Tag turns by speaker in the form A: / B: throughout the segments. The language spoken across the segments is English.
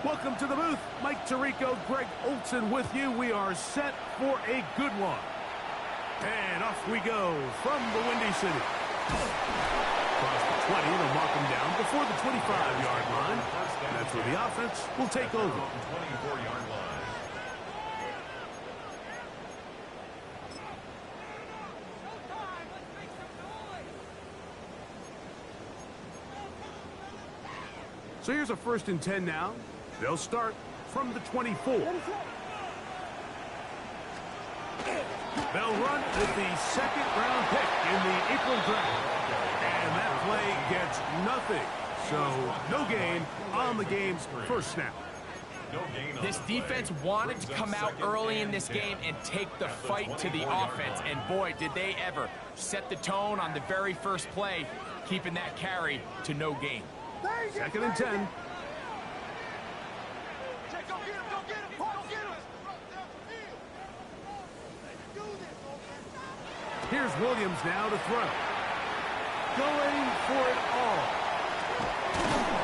A: Welcome to the booth. Mike Tirico, Greg Olson with you. We are set for a good one. And off we go from the Windy City. Across the 20, they'll mark him down before the 25-yard line. That's where the offense will take over.
B: 24-yard line.
A: So here's a 1st and 10 now. They'll start from the 24. They'll run with the 2nd-round pick in the April draft. And that play gets nothing. So no gain on the game's first snap.
C: This defense wanted to come out early in this game and take the fight to the offense. And boy, did they ever set the tone on the very first play, keeping that carry to no gain.
A: 2nd and 10. Here's Williams now to throw. Going for it all.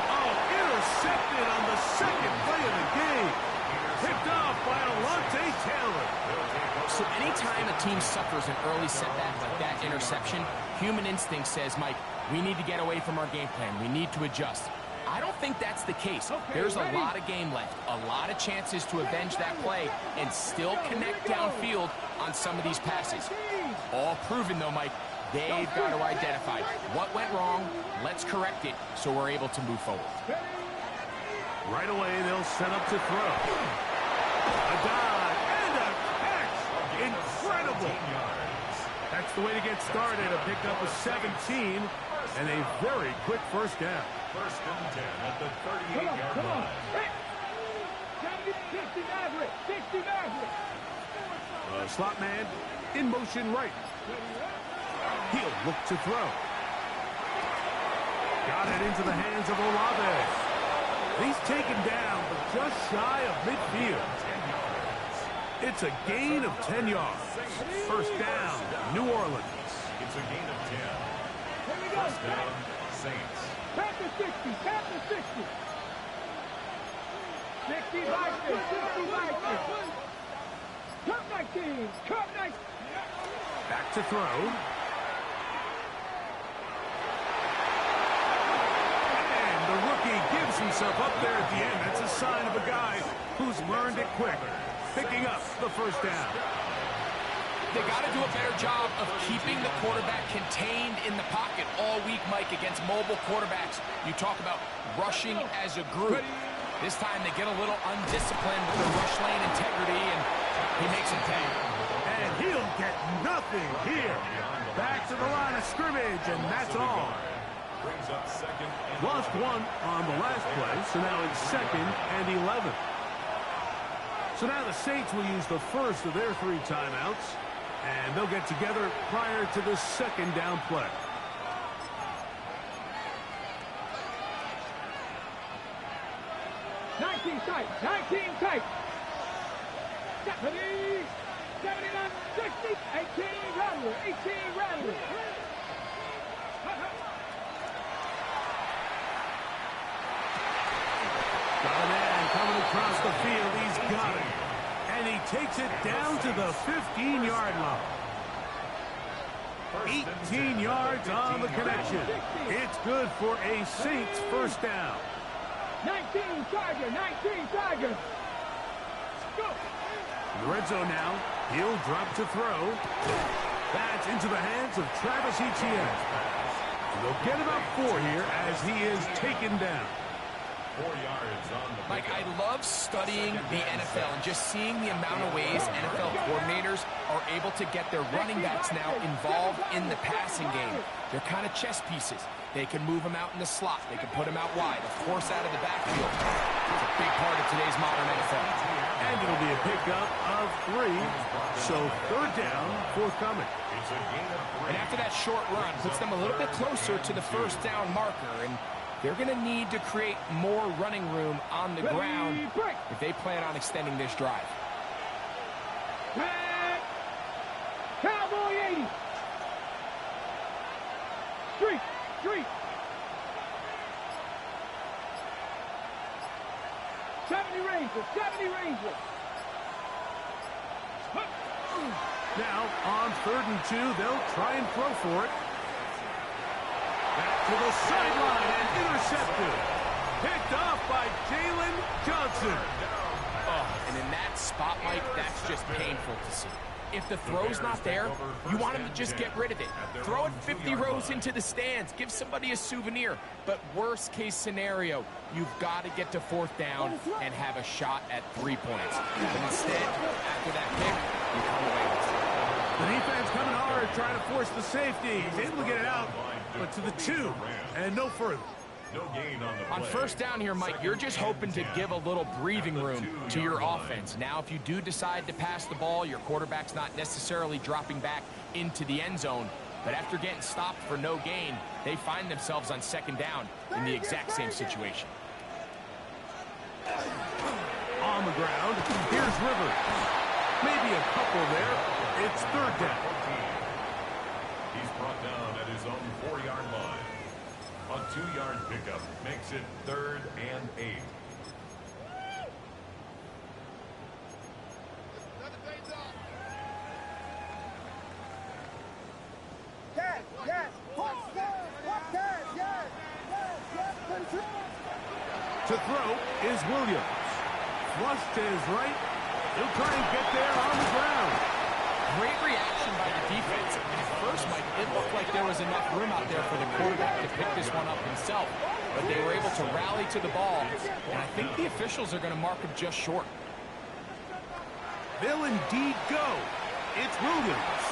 A: Oh, intercepted on the 2nd play of the game. Picked off by Alontae Taylor.
C: So anytime a team suffers an early setback like that interception, human instinct says, Mike, we need to get away from our game plan. We need to adjust. I don't think that's the case. There's a lot of game left, a lot of chances to avenge that play and still connect downfield on some of these passes. All proven, though, Mike, they've got to identify what went wrong, let's correct it so we're able to move forward.
A: Right away, they'll set up to throw. A dive and a catch. Incredible. That's the way to get started, a pickup of 17 and a very quick first down.
B: 1st and 10 at the 38-yard line.
A: Slot man in motion right. He'll look to throw. Got it into the hands of Olave. He's taken down, but just shy of midfield. It's a gain of 10 yards. 1st down, New Orleans.
B: It's a gain of 10. 1st down, Saints.
D: Tap the 60, tap the 60. 60 Vikings, 60 Vikings. Cut 19, cut 19.
A: Back to throw. And the rookie gives himself up there at the end. That's a sign of a guy who's learned it quick. Picking up the 1st down.
C: They got to do a better job of keeping the quarterback contained in the pocket all week, Mike, against mobile quarterbacks. You talk about rushing as a group. This time they get a little undisciplined with the rush lane integrity, and he makes him pay.
A: And he'll get nothing here. Back to the line of scrimmage, and that's all.
B: Brings up 2nd and
A: Lost 1 on the last play, so now it's 2nd and 11. So now the Saints will use the first of their 3 timeouts. And they'll get together prior to the 2nd down play.
D: Nineteen tight, 70, 79, 60, 18 Rattler, 18 Rattler.
A: Got a man coming across the field. He's got it. And he takes it down to the 15-yard line. 18 yards on the connection. It's good for a Saints 1st down.
D: 19 Tiger, 19 Tiger. Go.
A: In the red zone now. He'll drop to throw. That's into the hands of Travis Etienne. They'll get about 4 here as he is taken down.
B: 4 yards on the
C: Mike, I love studying the NFL and just seeing the amount of ways NFL coordinators are able to get their running backs now involved in the passing game. They're kind of chess pieces. They can move them out in the slot. They can put them out wide, of course, out of the backfield. It's a big part of today's modern NFL.
A: And it'll be a pickup of 3. So 3rd down, forthcoming.
C: And after that short run, puts them a little bit closer to the 1st down marker. And they're going to need to create more running room on the ground if they plan on extending this drive.
D: Cowboy 80. Street. 70 Rangers, 70 Rangers.
A: Now, on 3rd and 2, they'll try and throw for it. Back to the sideline and intercepted. Picked off by Jalen Johnson.
C: Oh, and in that spot, Mike, that's just painful to see. If the throw's not there, you want him to just get rid of it. Throw it 50 rows into the stands. Give somebody a souvenir. But worst case scenario, you've got to get to 4th down and have a shot at 3 points. But instead, after that pick, you come away with it.
A: The defense coming hard, trying to force the safety. He's able to get it out, but to the 2 and no further.
B: No gain on the play.
C: On 1st down here, Mike, you're just hoping to give a little breathing room to your offense. Now, if you do decide to pass the ball, your quarterback's not necessarily dropping back into the end zone. But after getting stopped for no gain, they find themselves on 2nd down in the exact same situation.
A: On the ground, here's Rivers. Maybe a couple there. It's 3rd down.
B: He's brought down at his own 4-yard line. A 2-yard pickup makes it 3rd and 8.
A: To throw is Williams. Flush to his right. He'll try and get there on the ground.
C: Great reaction by the defense. At first, Mike, it looked like there was enough room out there for the quarterback to pick this one up himself. But they were able to rally to the ball, and I think the officials are going to mark him just short.
A: They'll indeed go. It's Williams.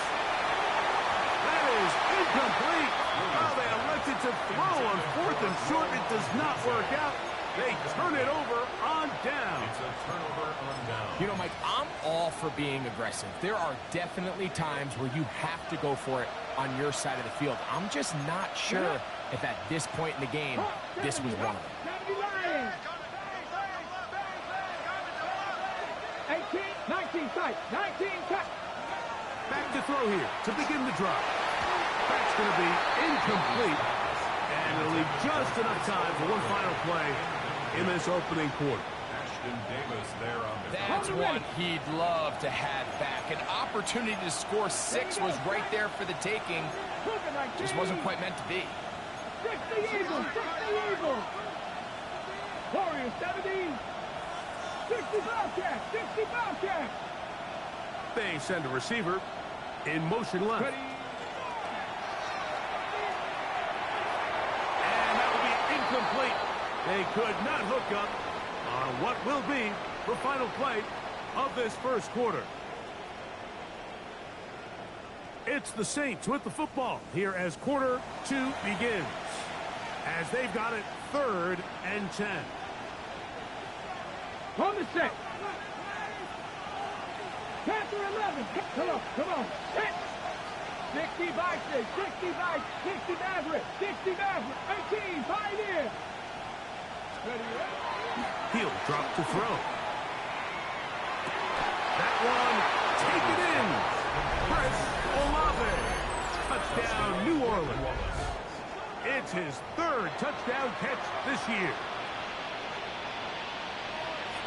A: That is incomplete. Oh, they elected to throw on 4th and short. It does not work out. They turn it over on down.
B: It's a turnover on down.
C: You know, Mike, I'm all for being aggressive. There are definitely times where you have to go for it on your side of the field. I'm just not sure if at this point in the game, this was one of them.
D: 18, 19, tight, 19, tight.
A: Back to throw here to begin the drive. That's going to be incomplete. And it'll leave just enough time for one final play in this opening quarter.
B: Ashton Davis there on the
C: That's one he'd love to have back. An opportunity to score 6 was right there for the taking. Just wasn't quite meant to be.
D: 60 Eagles, 60 Eagles. Warriors 70. 60 Bobcats, 60 Bobcats.
A: They send a receiver in motion left.
D: Ready.
A: And that will be incomplete. They could not hook up on what will be the final play of this first quarter. It's the Saints with the football here as quarter 2 begins. As they've got it 3rd and 10.
D: On the set. Panther 11. Come on, come on. Set. 60 Vikings, 60 Vikings, 60 Maverick, 60 Maverick, 18, Pioneer. Ready,
A: He'll drop to throw. That one taken in. Chris Olave. Touchdown, New Orleans. It's his 3rd touchdown catch this year.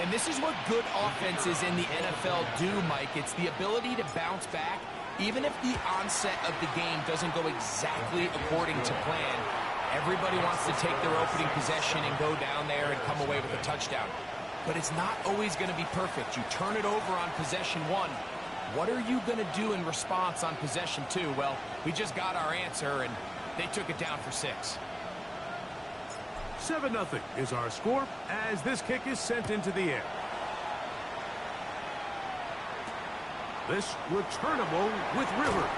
C: And this is what good offenses in the NFL do, Mike. It's the ability to bounce back, even if the onset of the game doesn't go exactly according to plan. Everybody wants to take their opening possession and go down there and come away with a touchdown. But it's not always going to be perfect. You turn it over on possession 1. What are you going to do in response on possession 2? Well, we just got our answer, and they took it down for 6.
A: 7-0 is our score as this kick is sent into the air. This returnable with Rivers.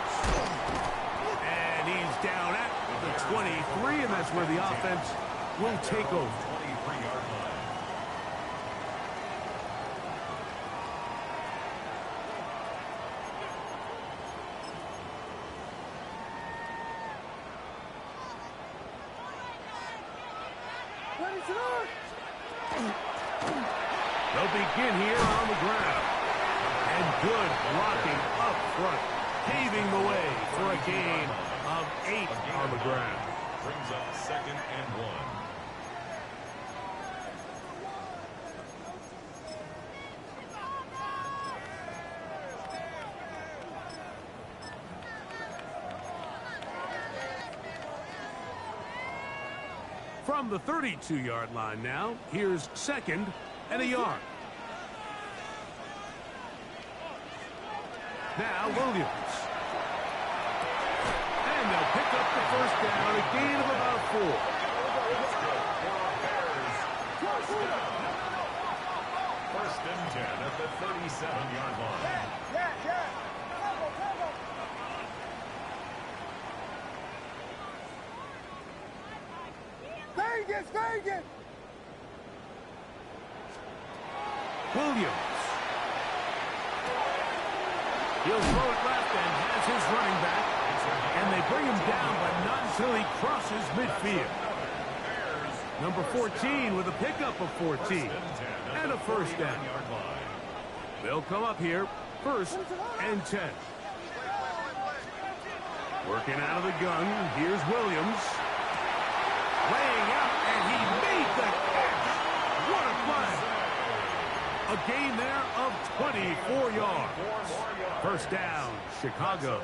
A: And he's down at the 23, and that's where the offense will take over.
B: 23-yard line.
A: They'll begin here on the ground. And good blocking up front, paving the way for a gain of 8 on the ground.
B: Brings up 2nd and 1.
A: From the 32-yard line now, here's 2nd and a yard. Now Williams. And they'll pick up the first down, a gain of about 4.
B: First and 10 at the 37-yard line.
D: Vegas!
A: Williams. He'll throw it left and has his running back. And they bring him down, but not until he crosses midfield. Number 14 with a pickup of 14. And a first down. They'll come up here, 1st and 10. Working out of the gun, here's Williams. Laying out, and he made the catch. What a play. A gain there of 24 yards. First down, Chicago.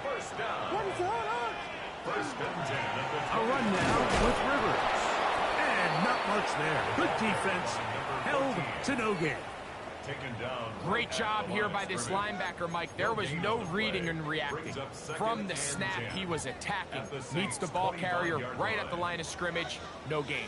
B: First down. First and 10 at the
A: A run now with Rivers. And not much there. Good defense. Held to no gain.
B: taken down.
C: Great job here by this linebacker, Mike. There was no reading and reacting. From the snap, he was attacking. Meets the ball carrier right at the line of scrimmage. No gain.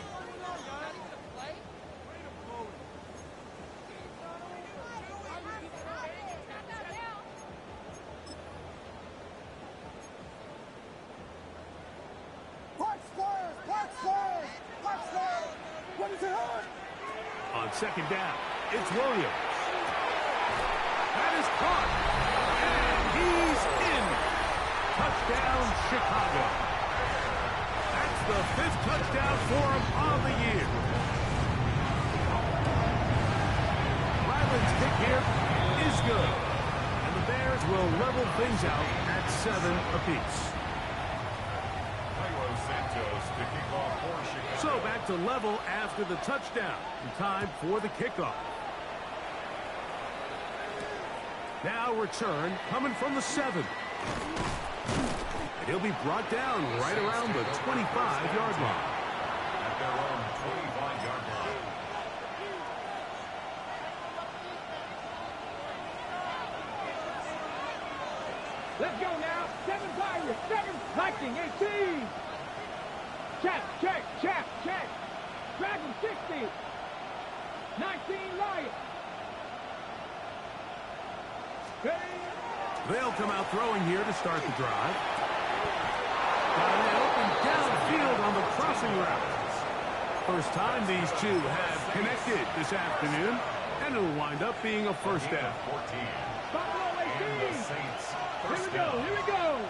A: On second down, it's Williams. That is caught. And he's in. Touchdown, Chicago. That's the 5th touchdown for him on the year. Ryland's kick here is good. And the Bears will level things out at 7 apiece. So back to level after the touchdown. And time for the kickoff. Now return coming from the 7. And he'll be brought down right around the 25-yard line.
B: At their own 25-yard line.
D: Let's go now. 7 Pirates, 7 Viking, 18. Check. Dragon 60. 19 Lions.
A: They'll come out throwing here to start the drive. Got an open downfield on the crossing route. First time these two have connected this afternoon, and it'll wind up being a first down.
B: 14.
D: Buffalo 18.
B: Saints.
D: Here we go.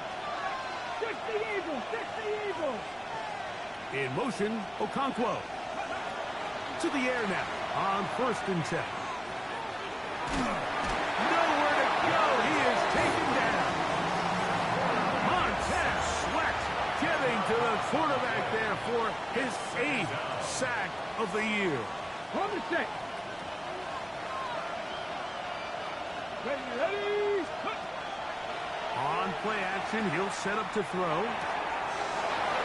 D: 60 Eagles, 60 Eagles.
A: In motion, Okonkwo. To the air now on 1st and 10. Nowhere to go. He is taken down. Montez Sweat getting to the quarterback there for his 8th sack of the year.
D: On the set. Ready.
A: On play action, he'll set up to throw.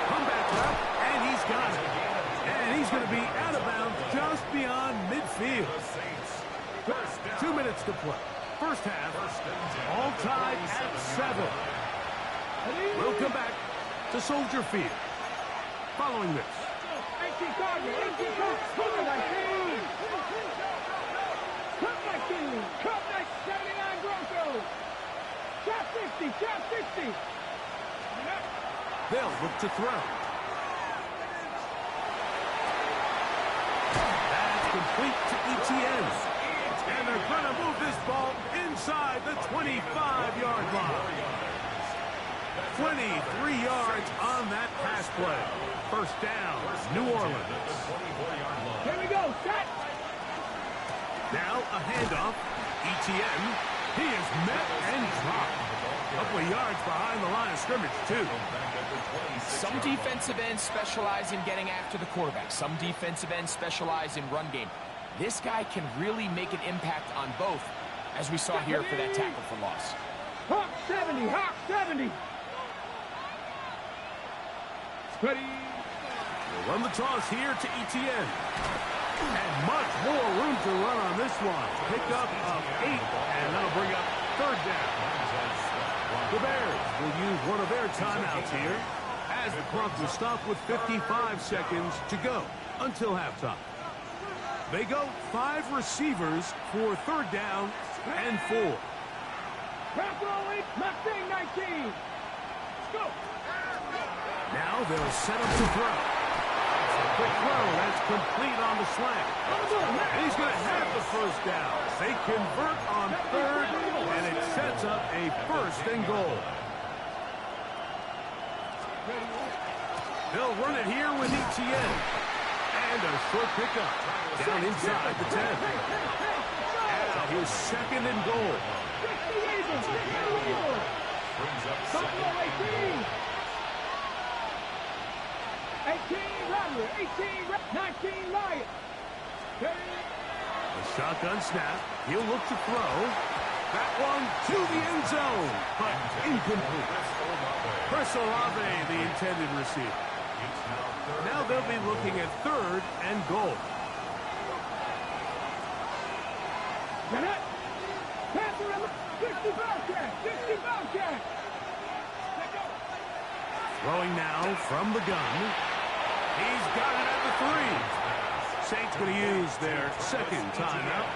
A: Comeback left, and he's got it. And he's going to be out of bounds just beyond midfield. 2 minutes to play. First half, all tied at 7. We'll come back to Soldier Field. Following this.
D: 18 Cardinal, 18 Cardinal. Cut my team. Cut my 79 Broncos. Shot 60.
A: They'll look to throw. That's complete to ETN. And they're going to move this ball inside the 25-yard line. 23 yards on that pass play. First down, New Orleans.
D: Here we go, set.
A: Now a handoff. ETN. He is met and dropped. A couple of yards behind the line of scrimmage, too.
C: Some defensive ends specialize in getting after the quarterback. Some defensive ends specialize in run game. This guy can really make an impact on both, as we saw here for that tackle for loss.
D: Hawk 70. Ready.
A: They'll run the toss here to Etienne. And much more room to run on this one. Pick up of 8, and that'll bring up third down. The Bears will use one of their timeouts here as the Broncos stop with 55 seconds to go until halftime. They go 5 receivers for third down and 4.
D: Back rolling, Mustang 19. Go.
A: Now they'll set up to throw. Quick throw, that's complete on the slant. And he's going to have the first down. They convert on third, and it sets up a first and goal. They'll run it here with Etienne. And a short pickup down inside the 10. Now here's second and goal.
D: 18 Rattler, 19 Lion.
A: A shotgun snap. He'll look to throw. That one to the end zone, but incomplete. Chris Olave, the intended receiver. Now they'll be looking at third and goal.
D: Panther in the 60 Bobcat, 60 Bobcat.
A: Throwing now from the gun. He's got it at the 3. Saints going to use their second timeout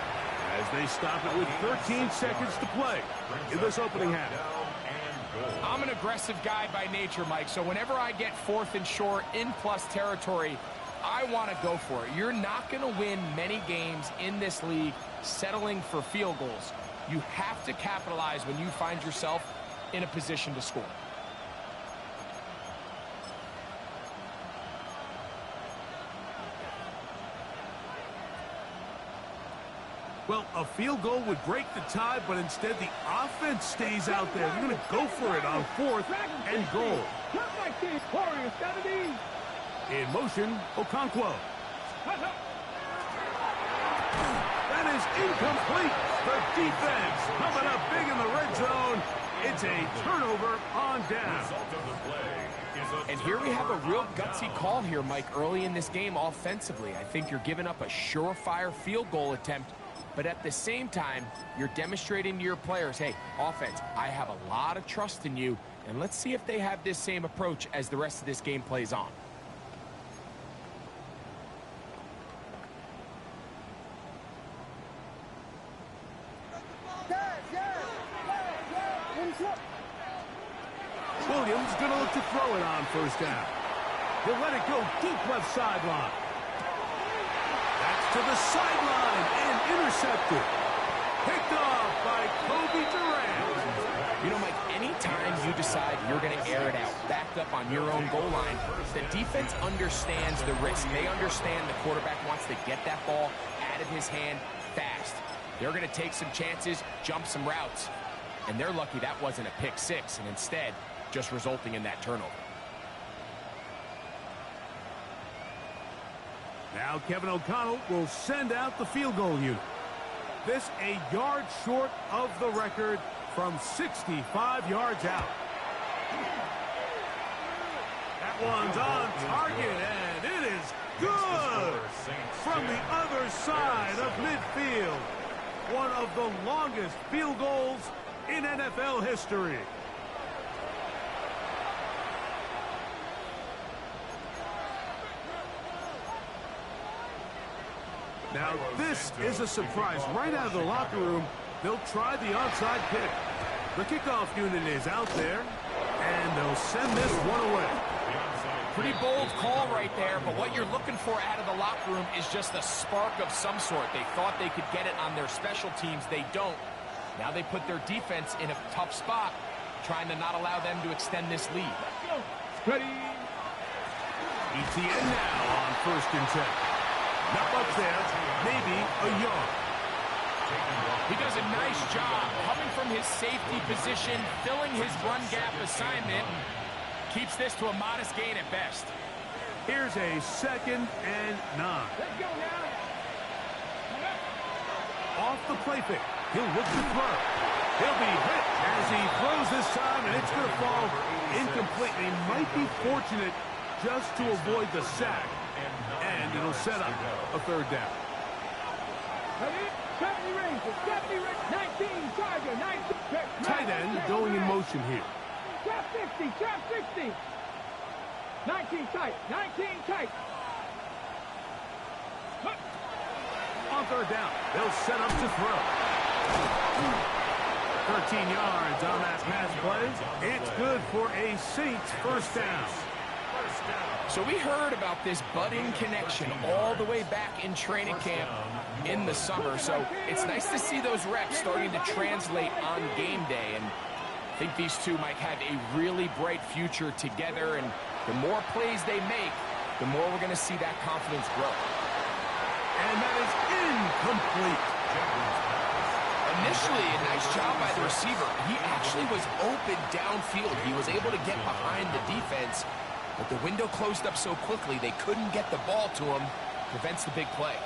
A: as they stop it with 13 seconds to play in this opening half.
C: I'm an aggressive guy by nature, Mike, so whenever I get 4th and short in plus territory, I want to go for it. You're not going to win many games in this league settling for field goals. You have to capitalize when you find yourself in a position to score.
A: Well, a field goal would break the tie, but instead the offense stays out there. They're going to go for it on 4th and goal. In motion, Okonkwo. That is incomplete. The defense coming up big in the red zone. It's a turnover on down.
C: And here we have a real gutsy call here, Mike, early in this game offensively. I think you're giving up a surefire field goal attempt. But at the same time, you're demonstrating to your players, hey, offense, I have a lot of trust in you, and let's see if they have this same approach as the rest of this game plays on.
A: Williams going to look to throw it on first down. He'll let it go deep left sideline. That's to the sideline and intercepted. Picked off by Kobe Durant.
C: You know, Mike, anytime you decide you're going to air it out, backed up on your own goal line, the defense understands the risk. They understand the quarterback wants to get that ball out of his hand fast. They're going to take some chances, jump some routes. And they're lucky that wasn't a pick six, and instead, just resulting in that turnover.
A: Now Kevin O'Connell will send out the field goal unit. This a yard short of the record from 65 yards out. That one's on target, and it is good from the other side of midfield. One of the longest field goals in NFL history. Now, this is a surprise. Right out of the locker room, they'll try the onside kick. The kickoff unit is out there, and they'll send this one away.
C: Pretty bold call right there, but what you're looking for out of the locker room is just a spark of some sort. They thought they could get it on their special teams. They don't. Now they put their defense in a tough spot, trying to not allow them to extend this lead.
D: Ready.
A: Etienne now on 1st and 10. Not up there, maybe a yard.
C: He does a nice job coming from his safety position, filling his run gap assignment, and keeps this to a modest gain at best.
A: Here's a 2nd and 9.
D: Let's go now.
A: Off the play pick. He'll look to throw. He'll be hit as he throws this time, and it's going to fall incomplete. They might be fortunate just to avoid the sack. And it'll set up a third down.
D: 70 Rangers, 19 Tiger, 19.
A: Tight end going in motion here.
D: Trap 60, trap 60. 19 tight, 19 tight.
A: On third down, they'll set up to throw. 13 yards on that pass play. It's good for a Saints first down.
C: So we heard about this budding connection all the way back in training camp in the summer. So it's nice to see those reps starting to translate on game day. And I think these two might have a really bright future together. And the more plays they make, the more we're going to see that confidence grow.
A: And that is incomplete.
C: Initially, a nice job by the receiver. He actually was open downfield. He was able to get behind the defense, but the window closed up so quickly they couldn't get the ball to him. Prevents the big play.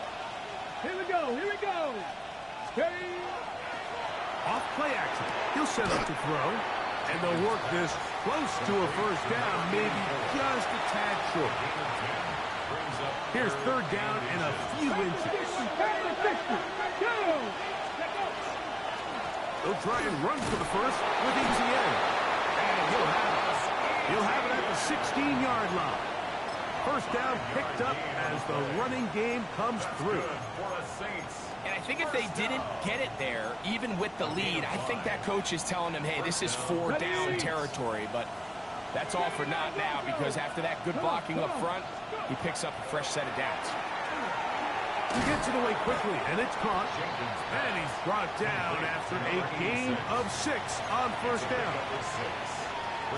D: Here we go, here we go. Steady.
A: Off play action. He'll set up to throw, and they'll work this close to a first down, maybe just a tad short. Here's third down in a few inches. They'll try and run for the first with ETN. And he'll have it at the 16-yard line. First down picked up as the running game comes through.
C: And I think if they didn't get it there, even with the lead, I think that coach is telling them, hey, this is 4 down territory. But that's all for not now, because after that good blocking up front, he picks up a fresh set of downs.
A: He gets it away quickly, and it's caught. And he's brought down after a gain of 6 on first down.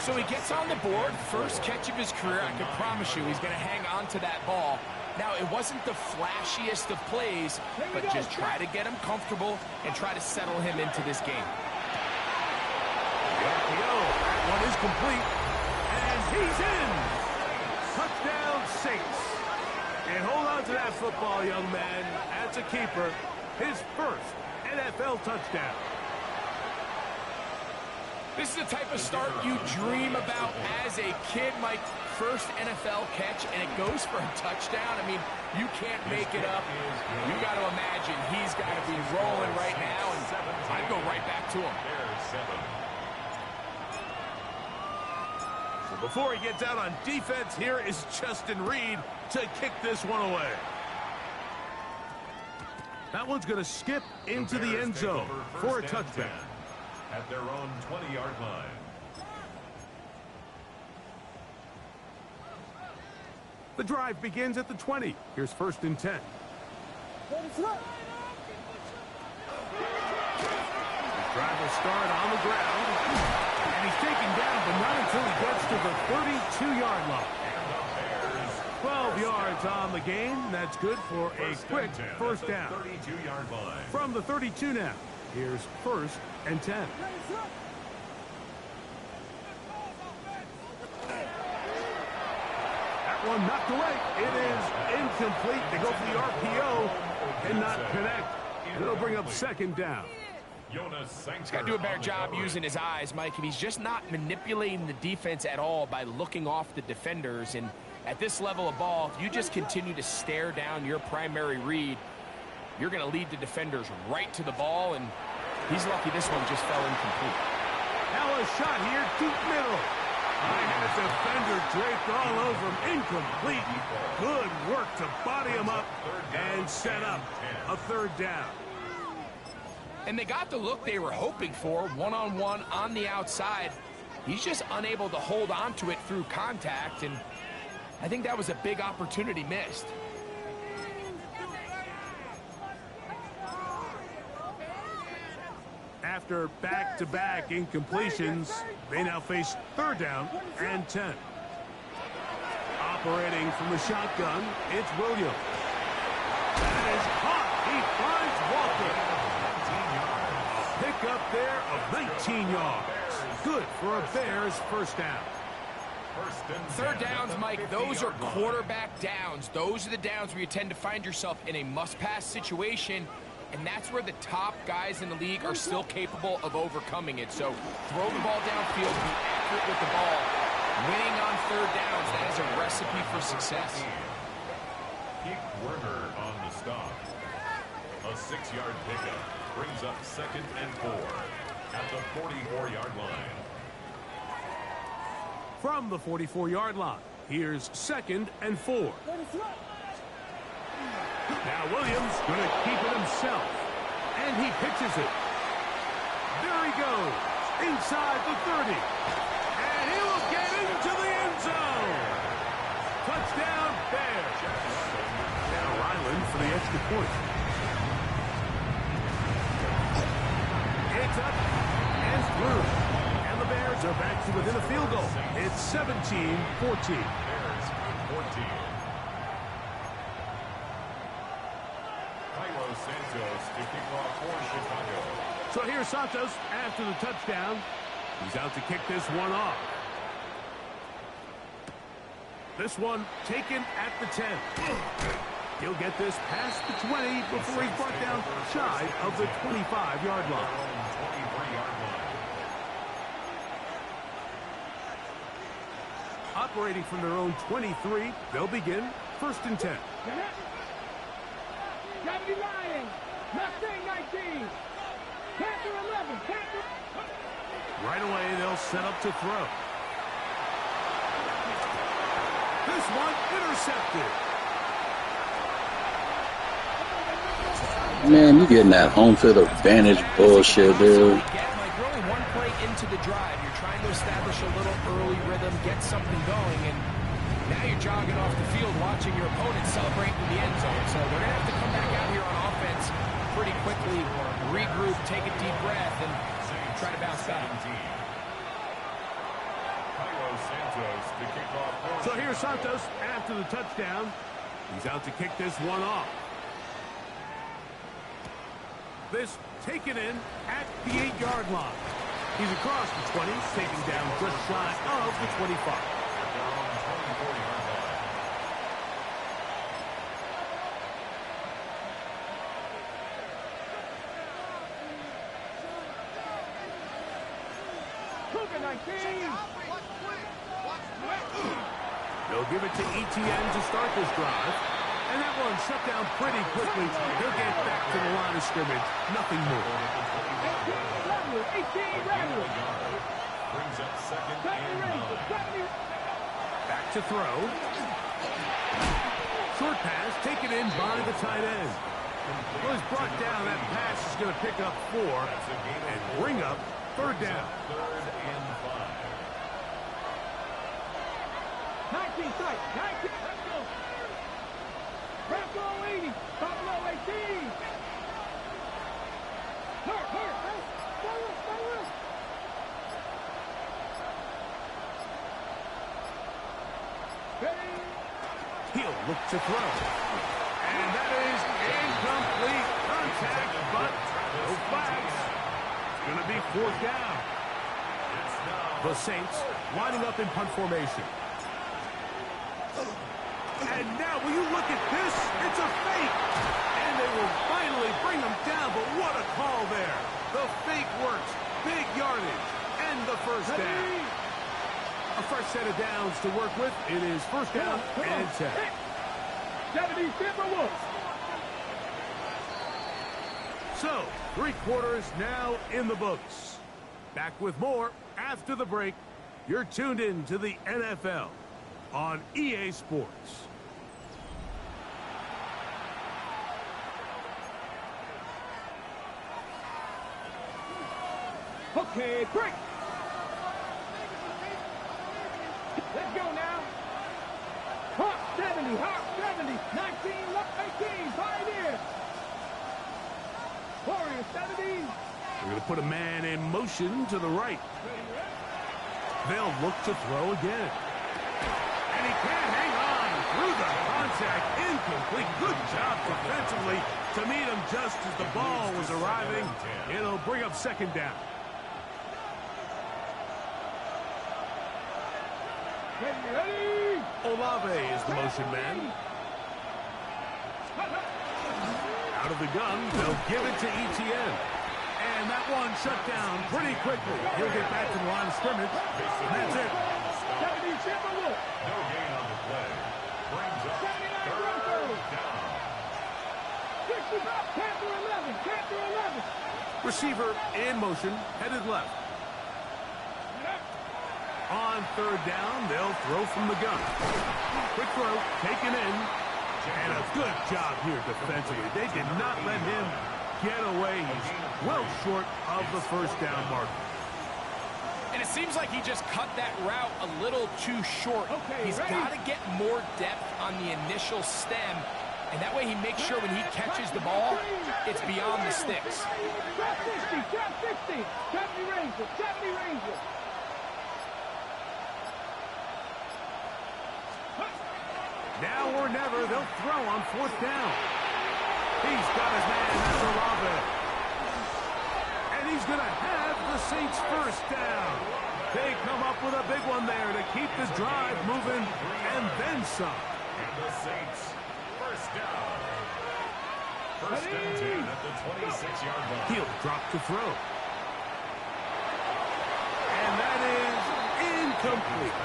C: So he gets on the board, first catch of his career. I can promise you he's going to hang on to that ball. Now, it wasn't the flashiest of plays, but just try to get him comfortable and try to settle him into this game.
A: That one is complete, and he's in. Touchdown, Saints. And hold on to that football, young man. That's a keeper. His first NFL touchdown.
C: This is the type of start you dream about as a kid, Mike. First NFL catch, and it goes for a touchdown. I mean, you can't make it up. You got to imagine he's got to be rolling right now, and I'd go right back to him.
A: So before he gets out on defense, here is Justin Reed to kick this one away. That one's going to skip into the end zone for a touchdown.
B: At their own 20-yard line.
A: The drive begins at the 20. Here's first and 10. His drive will start on the ground. And he's taken down, but not until he gets to the 32-yard line. 12 yards on the gain. That's good for a quick first down. From the 32 now. Here's first and 10. That one knocked away. It is incomplete. They go for the RPO and not connect. It'll bring up second down.
C: He's got to do a better job using his eyes, Mike. If he's just not manipulating the defense at all by looking off the defenders. And at this level of ball, if you just continue to stare down your primary read, you're going to lead the defenders right to the ball, and he's lucky this one just fell incomplete.
A: Now a shot here, deep middle. And a defender draped all over him, incomplete. Good work to body him up and set up a third down.
C: And they got the look they were hoping for, one-on-one on the outside. He's just unable to hold on to it through contact, and I think that was a big opportunity missed.
A: After back-to-back incompletions, they now face third down and 10. Operating from the shotgun, it's Williams. That is caught. He finds Walker. Pick up there of 19 yards. Good for a Bears first down.
C: Third downs, Mike, those are quarterback downs. Those are the downs where you tend to find yourself in a must-pass situation, and that's where the top guys in the league are still capable of overcoming it. So throw the ball downfield, be accurate with the ball, Winning on third downs, that is a recipe for success.
B: Keep Werner on the stop. A 6-yard pickup brings up 2nd and 4 at the 44-yard line.
A: From the 44-yard line, here's 2nd and 4. Now Williams going to keep it himself, and he pitches it. There he goes, inside the 30, and he will get into the end zone. Touchdown, Bears. Now Ryland for the extra point. It's up and through, and the Bears are back to within a field goal. It's 17-14.
B: Bears 14. Santos to kick off for Chicago.
A: So here's Santos after the touchdown. He's out to kick this one off. This one taken at the 10. He'll get this past the 20 before he's brought down shy of the 25-yard line.
B: 23-yard line.
A: Operating from their own 23, they'll begin 1st and 10.
D: 79, Mustang 19, Panther 11, Panther.
A: Right away, they'll set up to throw. This one intercepted.
E: Man, you getting that home field advantage bullshit, dude.
C: Like really one play into the drive, you're trying to establish a little early rhythm, get something going, and now you're jogging off the field watching your opponent celebrate in the end zone. So they're going to have to come back out here on offense pretty quickly, regroup, take a deep breath, and try to bounce back.
A: So here's Santos after the touchdown. He's out to kick this one off. This taken in at the 8-yard line. He's across the 20, taking down just shy of the 25. They'll give it to ETN to start this drive. And that one shut down pretty quickly. He'll get back to the line of scrimmage. Nothing more.
D: 18 Rattler.
B: Brings up 2nd and 9.
A: Back to throw. Short pass taken in by the tight end. Well, he's brought down. That pass is going to pick up 4 and bring up 3rd down.
B: 3rd and 5.
D: 19 sight, 19. Bravo 80, Buffalo 18. Hurt.
A: He'll look to throw. And that is incomplete contact, but no flags. It's going to be 4th down. The Saints lining up in punt formation. And now, will you look at this? It's a fake. And they will finally bring him down, but what a call there. The fake works. Big yardage. And the 1st down. A fresh set of downs to work with. It is 1st down and 10.
D: 70 Timberwolves.
A: So, 3 quarters now in the books. Back with more after the break. You're tuned in to the NFL on EA Sports.
D: Okay, break. Let's go now. Hawk 70, 19, 18, Pioneer. Warrior 70.
A: We're going to put a man in motion to the right. They'll look to throw again. And he can't hang on through the contact. Incomplete. Good job defensively to meet him just as the ball was arriving. It'll bring up 2nd down.
D: Ready.
A: Olave is the motion man. Out of the gun, they'll give it to ETN. And that one shut down pretty quickly. He'll get back to the line of scrimmage. And that's it.
B: No gain on the play. Brings up
D: 79
B: third
D: Broncos.
B: down.
D: 65, Panther 11, Panther 11.
A: Receiver in motion, headed left. On third down, they'll throw from the gun. Quick throw, taken in. And a good job here defensively. They did not let him get away. He's well short of the first down mark.
C: And it seems like he just cut that route a little too short. He's got to get more depth on the initial stem, and that way he makes sure when he catches the ball, it's beyond the sticks.
D: Trap 60, trap 60. 70 Ranger, 70 Ranger.
A: Now or never, they'll throw on fourth down. He's got his man, that's Olave. And he's going to have the Saints first down. They come up with a big one there to keep the drive moving, and then some.
B: And the Saints, first down. First and 10 at the 26-yard line.
A: He'll drop to throw. And that is incomplete.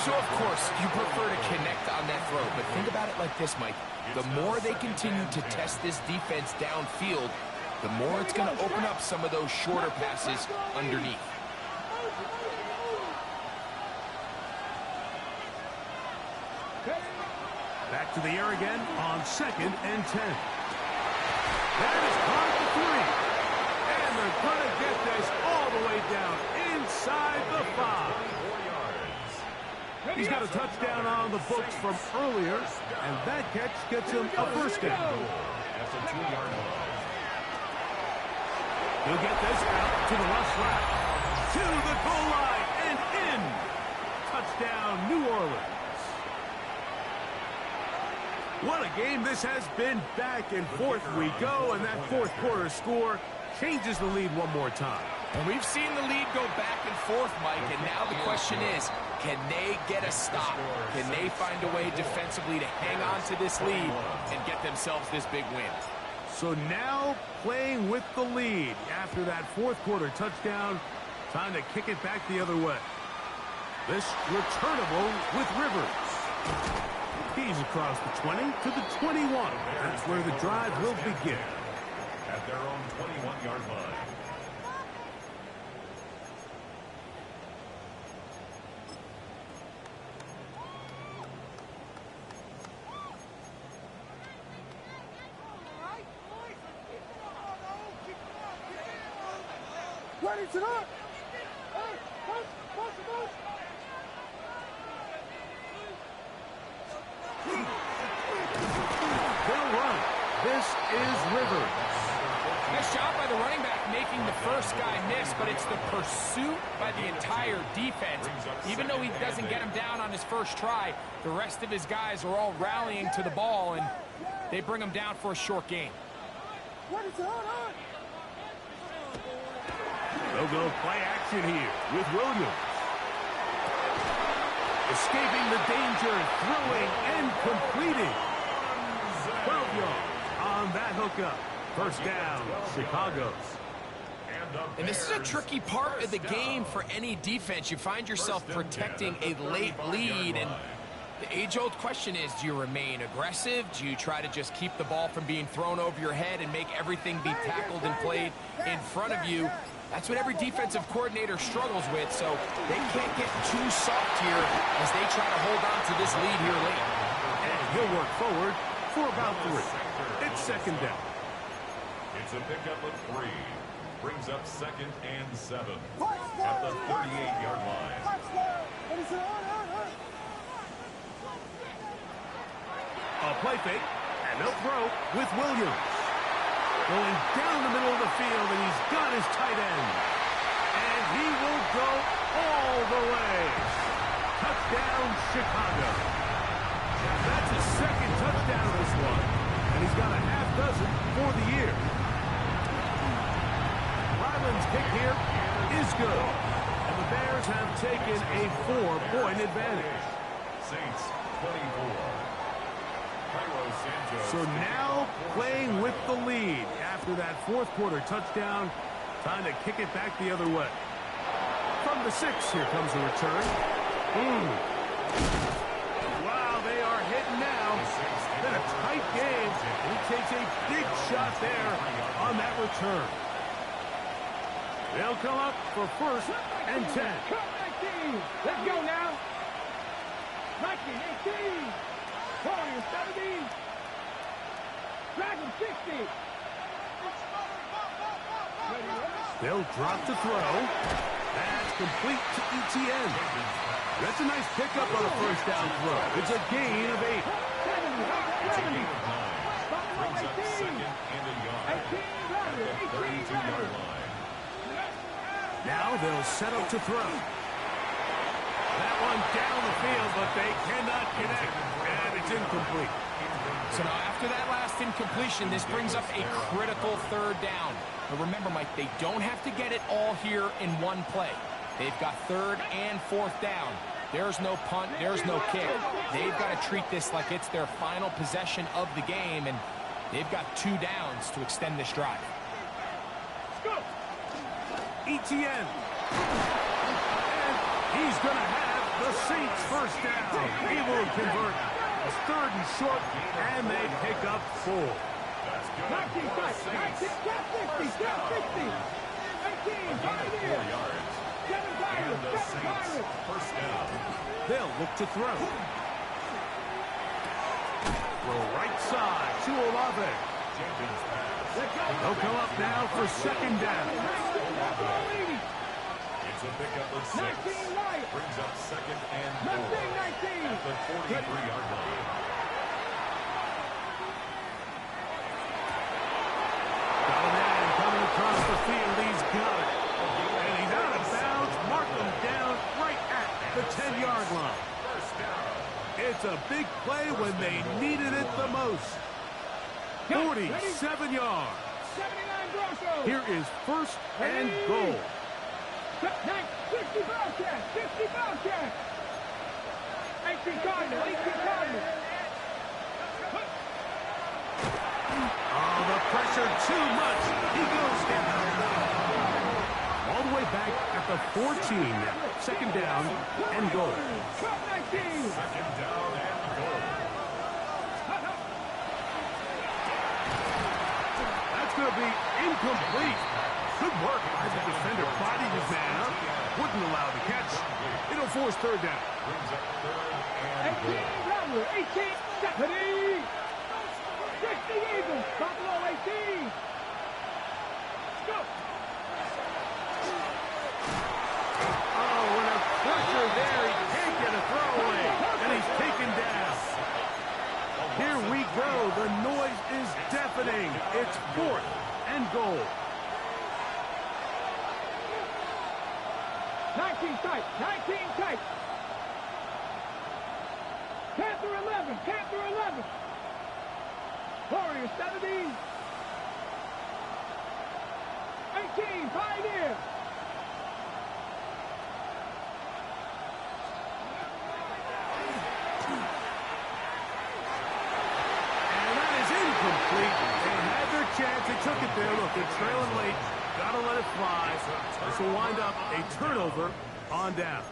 C: So, of course, you prefer to connect on that throw, but think about it like this, Mike. The more they continue to test this defense downfield, the more it's going to open up some of those shorter passes underneath.
A: Back to the air again on second and 10. That is caught at the 3. And they're going to get this all the way down inside the 5. He's got a touchdown on the books from earlier, and that catch gets him a first down.
B: That's a 2-yard line.
A: He'll get this out to the left flat, to the goal line, and in. Touchdown, New Orleans. What a game this has been. Back and forth we go, and that fourth quarter score changes the lead one more time.
C: And we've seen the lead go back and forth, Mike, and now the question is, can they get a stop? Can they find a way defensively to hang on to this lead and get themselves this big win?
A: So now playing with the lead after that fourth quarter touchdown, time to kick it back the other way. This returnable with Rivers. He's across the 20 to the 21. That's where the drive will begin.
B: At their own 21-yard line.
D: Ready to up.
A: They'll run. This is Rivers.
C: Nice job by the running back making the first guy miss, but it's the pursuit by the entire defense. Even though he doesn't get him down on his first try, the rest of his guys are all rallying to the ball, and they bring him down for a short gain.
A: They'll go play action here with Williams. Escaping the danger, throwing and completing. 12 yards on that hookup. First down, Chicago.
C: And this is a tricky part of the game for any defense. You find yourself protecting a late lead, and the age-old question is, do you remain aggressive? Do you try to just keep the ball from being thrown over your head and make everything be tackled and played in front of you? That's what every defensive coordinator struggles with, so they can't get too soft here as they try to hold on to this lead here late.
A: And he'll work forward for about 3. It's second down.
B: It's a pickup of 3. Brings up second and 7 at the 38-yard line.
A: A play fake, and they'll throw with Williams. Going down the middle of the field, and he's got his tight end. And he will go all the way. Touchdown, Chicago. That's his second touchdown of this one. And he's got a half dozen for the year. Ryland's kick here is good. And the Bears have taken a 4-point advantage.
B: Saints 24.
A: So now playing with the lead after that fourth quarter touchdown. Time to kick it back the other way. From the 6, here comes the return. Wow, they are hitting now. Been a tight game. He takes a big shot there on that return. They'll come up for first and 10.
D: Let's go now. 19, 18. Warriors 70. Dragon 60.
A: They'll drop the throw. That's complete to ETN. That's a nice pickup on a first down throw. It's a gain of 8.
B: It's a gain of 9. Brings up second and a yard. At the 32-yard line.
A: Now they'll set up to throw. That one down the field, but they cannot connect. And it's incomplete.
C: So now after that last incompletion, this brings up a critical third down. But remember, Mike, they don't have to get it all here in one play. They've got third and fourth down. There's no punt, there's no kick. They've got to treat this like it's their final possession of the game, and they've got 2 downs to extend this drive.
A: ETN. And he's going to have the Saints first down. Able to convert. It's third and short, and they pick up 4.
D: 19, 50, 50, 18, 5 yards. 7
B: And the Saints
D: Pirates.
B: first down.
A: They'll look to throw. Throw right side to Olave.
B: Jenkins pass.
A: They'll come up now for second down.
B: It's a pickup of 6.
D: 19 right.
B: Brings up second and 4.
D: 19.
B: At the 43-yard line.
A: Got a man coming across the field. He's got it. And he's out of bounds. Mark him down right at the 10-yard line.
B: First down.
A: It's a big play when they needed it the most. 47 yards.
D: 79 Grosso.
A: Here is first and goal.
D: 60 Bobcat. 60 Bobcat. 18 Cardinal. 18 Cardinal.
A: Oh, the pressure too much. He goes down. All the way back at the 14 now. Second down and goal.
D: 19.
B: Second down and goal.
A: That's going to be incomplete. Good work as the defender bodied his man up. Wouldn't allow the catch. It'll force third down.
B: Brings up third and
D: 18
B: goal.
D: Rattler. 18 Stephanie. 60 Eagles. Buffalo 18. Go.
A: Oh, and a pressure there. He can't get a throwaway. And he's taken down. Here we go. The noise is deafening. It's fourth and goal.
D: 19 tight. 19 tight. Panther 11. Panther 11. Warriors 70. 18. Pioneer.
A: And that is incomplete. They had their chance. They took it there. Look, they're trailing late. Got to let it fly. This will wind up a turnover on downs.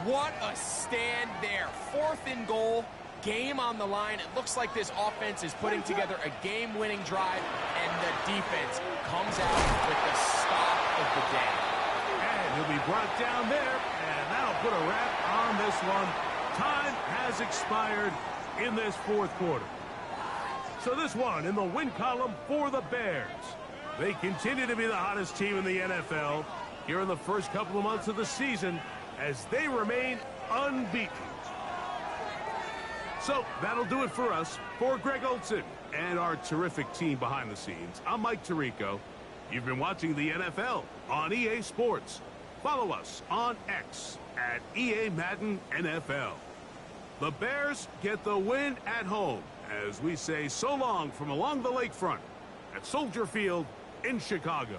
C: What a stand there. Fourth and goal, game on the line. It looks like this offense is putting together a game-winning drive, and the defense comes out with the stop of the day.
A: And he'll be brought down there, and that'll put a wrap on this one. Time has expired in this fourth quarter. So this one in the win column for the Bears. They continue to be the hottest team in the NFL here in the first couple of months of the season as they remain unbeaten. So that'll do it for us. For Greg Olson and our terrific team behind the scenes, I'm Mike Tirico. You've been watching the NFL on EA Sports. Follow us on X at EA Madden NFL. The Bears get the win at home as we say so long from along the lakefront at Soldier Field in Chicago.